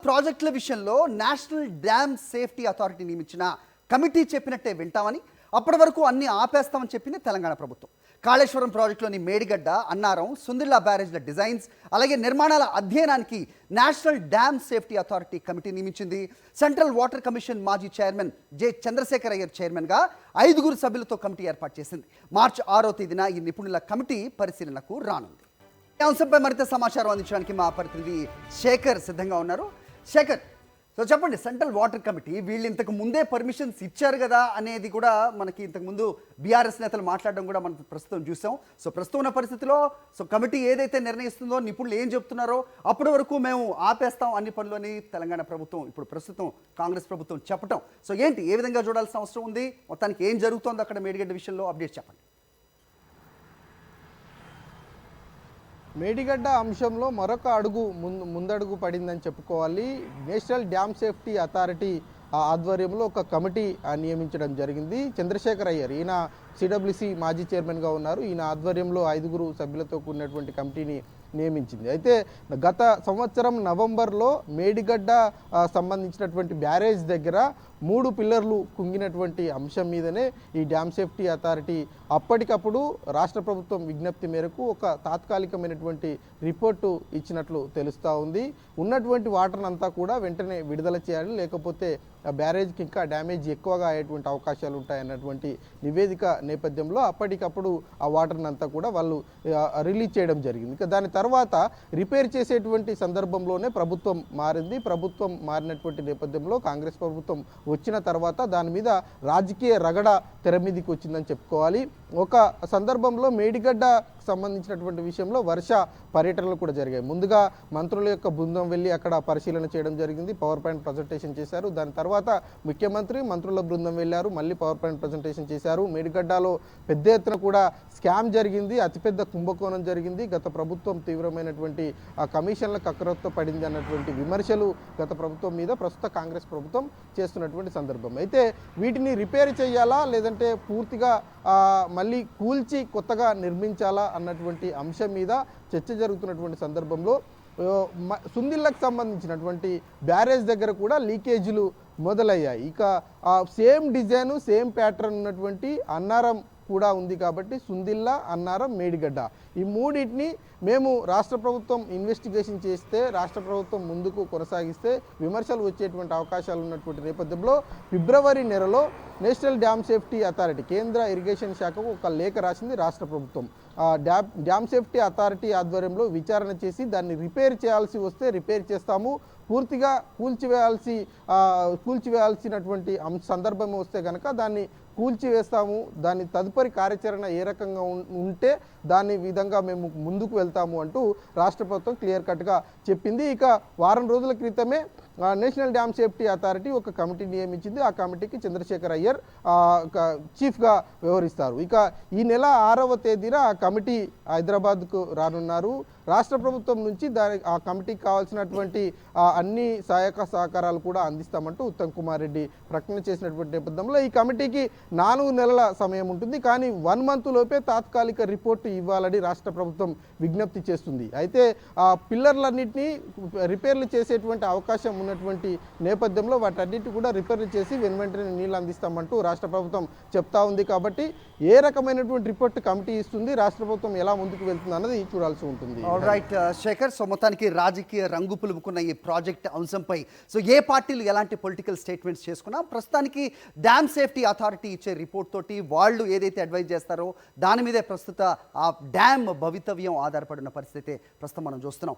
ప్రాజెక్టుల విషయంలో national dam safety authority నియమించిన కమిటీ చెప్పినట్టే వింటామని, అప్పటి వరకు అన్ని ఆపేస్తామని చెప్పింది తెలంగాణ ప్రభుత్వం. కాళేశ్వరం ప్రాజెక్టులోని మేడిగడ్డ, అన్నారం, సుందిల్లా బ్యారేజ్ల డిజైన్స్, అలాగే నిర్మాణాల అధ్యయనానికి national dam safety authority committee నియమించింది. సెంట్రల్ వాటర్ కమిషన్ మాజీ చైర్మన్ జె చంద్రశేఖర్ అయ్యర్ చైర్మన్గా 5 సభ్యులతో కమిటీ ఏర్పాటు చేసింది. మార్చి 6వ తేదీన ఈ నిపుణుల కమిటీ పరిశీలనకు రానుంది. ఈ అంశంపై మరింత సమాచారం అందించడానికి మా ప్రతినిధి శేఖర్ సిద్ధంగా ఉన్నారు. శేఖర్, సో చెప్పండి, సెంట్రల్ వాటర్ కమిటీ వీళ్ళు ఇంతకు ముందే పర్మిషన్స్ ఇచ్చారు కదా అనేది కూడా మనకి ఇంతకుముందు బీఆర్ఎస్ నేతలు మాట్లాడడం కూడా మనం ప్రస్తుతం చూసాం. సో ప్రస్తుతం ఉన్న పరిస్థితిలో కమిటీ ఏదైతే నిర్ణయిస్తుందో, నిపుణులు ఏం చెప్తున్నారో అప్పటి వరకు మేము ఆపేస్తాం అన్ని పనులని తెలంగాణ ప్రభుత్వం, ఇప్పుడు ప్రస్తుతం కాంగ్రెస్ ప్రభుత్వం చెప్పటం. సో ఏంటి, ఏ విధంగా చూడాల్సిన అవసరం ఉంది, మొత్తానికి ఏం జరుగుతోంది అక్కడ మేడిగడ్డ విషయంలో అప్డేట్ చెప్పండి. మేడిగడ్డ అంశంలో మరొక అడుగు ముందడుగు పడిందని చెప్పుకోవాలి. నేషనల్ డ్యామ్ సేఫ్టీ అథారిటీ ఆధ్వర్యంలో ఒక కమిటీ నియమించడం జరిగింది. చంద్రశేఖర్ అయ్యర్, ఈయన సిడబ్ల్యూసి మాజీ చైర్మన్గా ఉన్నారు. ఈయన ఆధ్వర్యంలో 5 సభ్యులతో కూడినటువంటి కమిటీని నియమించింది. అయితే గత సంవత్సరం నవంబర్లో మేడిగడ్డ సంబంధించినటువంటి బ్యారేజ్ దగ్గర 3 పిల్లర్లు కుంగినటువంటి అంశం మీదనే ఈ డ్యామ్ సేఫ్టీ అథారిటీ అప్పటికప్పుడు రాష్ట్ర ప్రభుత్వం విజ్ఞప్తి మేరకు ఒక తాత్కాలికమైనటువంటి రిపోర్టు ఇచ్చినట్లు తెలుస్తూ ఉంది. ఉన్నటువంటి వాటర్ని అంతా కూడా వెంటనే విడుదల చేయాలి, లేకపోతే బ్యారేజ్కి ఇంకా డ్యామేజ్ ఎక్కువగా అయ్యేటువంటి అవకాశాలు ఉంటాయన్నటువంటి నివేదిక నేపథ్యంలో అప్పటికప్పుడు ఆ వాటర్ని అంతా కూడా వాళ్ళు రిలీజ్ చేయడం జరిగింది. ఇక దాని తర్వాత రిపేర్ చేసేటువంటి సందర్భంలోనే ప్రభుత్వం మారింది. ప్రభుత్వం మారినటువంటి నేపథ్యంలో కాంగ్రెస్ ప్రభుత్వం వచ్చిన తర్వాత దాని మీద రాజకీయ రగడ తెర మీదకి వచ్చిందని చెప్పుకోవాలి. ఒక సందర్భంలో మేడిగడ్డ సంబంధించినటువంటి విషయంలో వర్ష పర్యటనలు కూడా జరిగాయి. ముందుగా మంత్రుల యొక్క బృందం వెళ్ళి అక్కడ పరిశీలన చేయడం జరిగింది, పవర్ పాయింట్ ప్రజెంటేషన్ చేశారు. దాని తర్వాత ముఖ్యమంత్రి, మంత్రుల బృందం వెళ్ళారు, మళ్ళీ పవర్ పాయింట్ ప్రజెంటేషన్ చేశారు. మేడిగడ్డలో పెద్ద ఎత్తున కూడా స్కామ్ జరిగింది, అతిపెద్ద కుంభకోణం జరిగింది. గత ప్రభుత్వం తీవ్రమైనటువంటి కమిషన్ల కకరొత్త పడింది అన్నటువంటి విమర్శలు గత ప్రభుత్వం మీద ప్రస్తుత కాంగ్రెస్ ప్రభుత్వం చేస్తున్నటువంటి సందర్భం. అయితే వీటిని రిపేర్ చేయాలా, లేదంటే పూర్తిగా మళ్ళీ కూల్చి కొత్తగా నిర్మించాలా అన్నటువంటి అంశం మీద చర్చ జరుగుతున్నటువంటి సందర్భంలో సుందిల్లకు సంబంధించినటువంటి బ్యారేజ్ దగ్గర కూడా లీకేజీలు మొదలయ్యాయి. ఇక సేమ్ డిజైను, సేమ్ ప్యాటర్న్ ఉన్నటువంటి అన్నారం కూడా ఉంది కాబట్టి సుందిల్లా, అన్నారం, మేడిగడ్డ ఈ మూడింటిని మేము రాష్ట్ర ప్రభుత్వం ఇన్వెస్టిగేషన్ చేస్తే, రాష్ట్ర ప్రభుత్వం ముందుకు కొనసాగిస్తే విమర్శలు వచ్చేటువంటి అవకాశాలు ఉన్నటువంటి నేపథ్యంలో ఫిబ్రవరి నెలలో నేషనల్ డ్యామ్ సేఫ్టీ అథారిటీ, కేంద్ర ఇరిగేషన్ శాఖకు ఒక లేఖ రాసింది రాష్ట్ర ప్రభుత్వం. డ్యామ్ సేఫ్టీ అథారిటీ ఆధ్వర్యంలో విచారణ చేసి దాన్ని రిపేర్ చేయాల్సి వస్తే రిపేర్ చేస్తాము, పూర్తిగా కూల్చివేయాల్సినటువంటి సందర్భం వస్తే కనుక దాన్ని కూల్చివేస్తాము, దాని తదుపరి కార్యాచరణ ఏ రకంగా ఉంటే దాని విధంగా మేము ముందుకు వెళ్తాము అంటూ రాష్ట్ర ప్రభుత్వం క్లియర్ కట్గా చెప్పింది. ఇక వారం రోజుల క్రితమే నేషనల్ డ్యామ్ సేఫ్టీ అథారిటీ ఒక కమిటీ నియమించింది. ఆ కమిటీకి చంద్రశేఖర్ అయ్యర్ చీఫ్గా వ్యవహరిస్తారు. ఇక ఈ నెల 6వ తేదీన ఆ కమిటీ హైదరాబాద్కు రానున్నారు. రాష్ట్ర ప్రభుత్వం నుంచి ఆ కమిటీకి కావాల్సినటువంటి అన్ని సహాయక సహకారాలు కూడా అందిస్తామంటూ ఉత్తమ్ కుమార్ రెడ్డి ప్రకటన చేసినటువంటి నేపథ్యంలో ఈ కమిటీకి 4 నెలల సమయం ఉంటుంది. కానీ 1 మంత్ లోపే తాత్కాలిక రిపోర్టు ఇవ్వాలని రాష్ట్ర ప్రభుత్వం విజ్ఞప్తి చేస్తుంది. అయితే ఆ పిల్లర్లన్నింటినీ రిపేర్లు చేసేటువంటి అవకాశం ఉన్నటువంటి నేపథ్యంలో వాటన్నిటి కూడా రిపేర్లు చేసి వెంటనే నీళ్ళు అందిస్తామంటూ రాష్ట్ర ప్రభుత్వం చెప్తా ఉంది. కాబట్టి ఏ రకమైనటువంటి రిపోర్ట్ కమిటీ ఇస్తుంది, రాష్ట్ర ప్రభుత్వం ఎలా ముందుకు వెళ్తుంది అన్నది చూడాల్సి ఉంటుంది. రైట్ శేఖర్, సో మొత్తానికి రాజకీయ రంగు పులుముకున్న ఈ ప్రాజెక్ట్ అంశంపై సో ఏ పార్టీలు ఎలాంటి పొలిటికల్ స్టేట్మెంట్స్ చేసుకున్నా ప్రస్తుతానికి డ్యామ్ సేఫ్టీ అథారిటీ ఇచ్చే రిపోర్ట్ తోటి వాళ్ళు ఏదైతే అడ్వైజ్ చేస్తారో దాని మీదే ప్రస్తుత ఆ డ్యామ్ భవితవ్యం ఆధారపడిన పరిస్థితి ప్రస్తుతం మనం చూస్తున్నాం.